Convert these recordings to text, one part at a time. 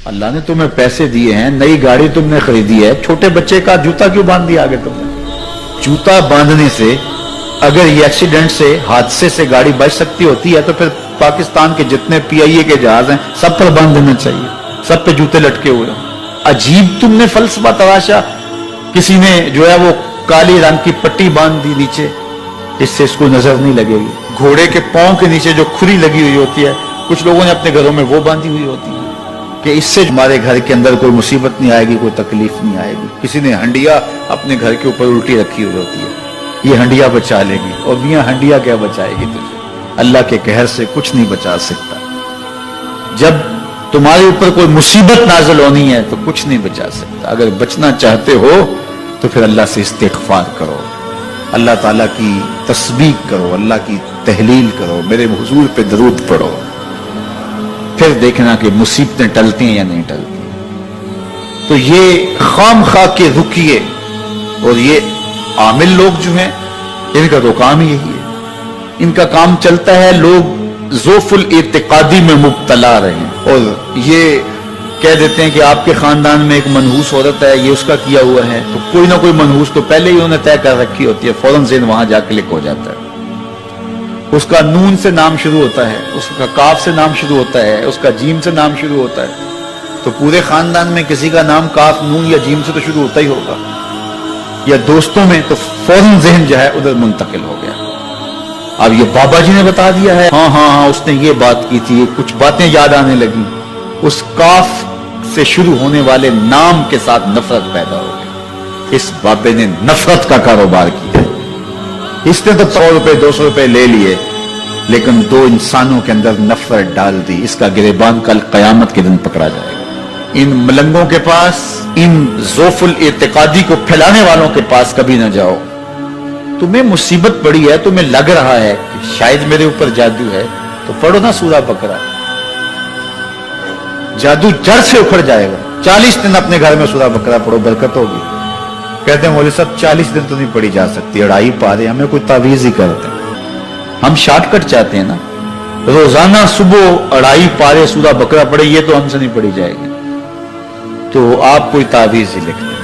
اللہ نے تمہیں پیسے دیے ہیں, نئی گاڑی تم نے خریدی ہے, چھوٹے بچے کا جوتا کیوں باندھ دیا آگے تم نے؟ جوتا باندھنے سے اگر یہ ایکسیڈنٹ سے, حادثے سے گاڑی بچ سکتی ہوتی ہے تو پھر پاکستان کے جتنے پی آئی اے کے جہاز ہیں سب پر باندھ دینا چاہیے, سب پہ جوتے لٹکے ہوئے ہیں. عجیب تم نے فلسفہ تراشا. کسی نے جو ہے وہ کالی رنگ کی پٹی باندھ دی نیچے, اس سے اس کو نظر نہیں لگے گی. گھوڑے کے پاؤں کے نیچے جو کھری لگی ہوئی ہوتی ہے, کچھ لوگوں نے اپنے گھروں میں وہ باندھی ہوئی ہوتی ہے کہ اس سے ہمارے گھر کے اندر کوئی مصیبت نہیں آئے گی, کوئی تکلیف نہیں آئے گی. کسی نے ہنڈیا اپنے گھر کے اوپر الٹی رکھی ہوئی ہوتی ہے, یہ ہنڈیا بچا لے گی. اور میاں ہنڈیا کیا بچائے گی تجھے؟ اللہ کے قہر سے کچھ نہیں بچا سکتا. جب تمہارے اوپر کوئی مصیبت نازل ہونی ہے تو کچھ نہیں بچا سکتا. اگر بچنا چاہتے ہو تو پھر اللہ سے استغفار کرو, اللہ تعالیٰ کی تسبیح کرو, اللہ کی تحلیل کرو, میرے حضور پہ درود پڑھو, پھر دیکھنا کہ مصیبتیں ٹلتی ہیں یا نہیں ٹلتی. تو یہ خام خواہ کے رکیے اور یہ عامل لوگ جو ہیں ان کا تو کام ہی یہی ہے. ان کا کام چلتا ہے لوگ ذوف الاعتقادی میں مبتلا رہے ہیں اور یہ کہہ دیتے ہیں کہ آپ کے خاندان میں ایک منحوس عورت ہے, یہ اس کا کیا ہوا ہے, تو کوئی نہ کوئی منحوس تو پہلے ہی انہوں نے طے کر رکھی ہوتی ہے, فوراً ذہن وہاں جا کلک ہو جاتا ہے. اس کا نون سے نام شروع ہوتا ہے, اس کا کاف سے نام شروع ہوتا ہے, اس کا جیم سے نام شروع ہوتا ہے, تو پورے خاندان میں کسی کا نام کاف, نون یا جیم سے تو شروع ہوتا ہی ہوگا, یا دوستوں میں, تو فوراً ذہن جو ہے ادھر منتقل ہو گیا. اب یہ بابا جی نے بتا دیا ہے, ہاں ہاں ہاں اس نے یہ بات کی تھی, کچھ باتیں یاد آنے لگی, اس کاف سے شروع ہونے والے نام کے ساتھ نفرت پیدا ہو گئی. اس بابے نے نفرت کا کاروبار کیا. اس نے تو 100 روپے 200 روپے لے لیے, لیکن دو انسانوں کے اندر نفرت ڈال دی. اس کا گریبان کل قیامت کے دن پکڑا جائے گا. ان ملنگوں کے پاس, ان ذوف الاعتقادی کو پھیلانے والوں کے پاس کبھی نہ جاؤ. تمہیں مصیبت پڑی ہے, تمہیں لگ رہا ہے کہ شاید میرے اوپر جادو ہے, تو پڑھو نا سورہ بقرہ, جادو جڑ سے اکھڑ جائے گا. 40 دن اپنے گھر میں سورہ بقرہ پڑھو, برکت ہوگی. کہتے ہیں مولوی صاحب 40 دن تو نہیں پڑھی جا سکتی, 2.5 پارے, ہمیں کوئی تعویذ ہی کرتے ہیں. ہم شارٹ کٹ چاہتے ہیں نا, روزانہ صبح 2.5 پارے سورہ بقرہ پڑھے, یہ تو ہم سے نہیں پڑھی جائے گی. تو آپ کوئی تعویذ ہی لکھتے ہیں.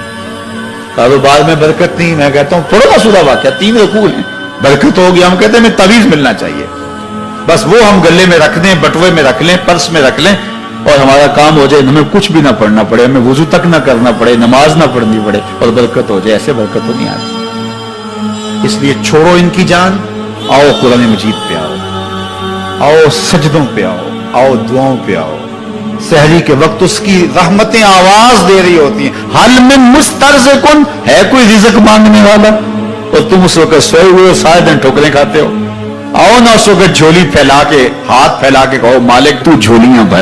کاروبار میں برکت نہیں, میں کہتا ہوں پڑھو نا سورہ واقعہ, 3 رکوع ہیں, برکت ہوگی. ہم کہتے ہیں ہمیں تعویذ ملنا چاہیے, بس وہ ہم گلے میں رکھ دیں, بٹوے میں رکھ لیں, پرس میں رکھ لیں, اور ہمارا کام ہو جائے, ہمیں کچھ بھی نہ پڑھنا پڑے, ہمیں وضو تک نہ کرنا پڑے, نماز نہ پڑھنی پڑے, اور برکت ہو جائے. ایسے برکت تو نہیں آتی. اس لیے چھوڑو ان کی جان, آؤ قرآن مجید پہ آؤ, آؤ سجدوں پہ آؤ, آؤ دعاؤں پہ آؤ. سحری کے وقت اس کی رحمتیں آواز دے رہی ہوتی ہیں, حل من مسترزقن, ہے کوئی رزق مانگنے والا, اور تم اس وقت سوئے ہوئے ہو, سارے دن ٹھوکریں کھاتے ہو. آؤ نہ اس وقت جھولی پھیلا کے, ہاتھ پھیلا کے کہو مالک تو جھولیاں بھر.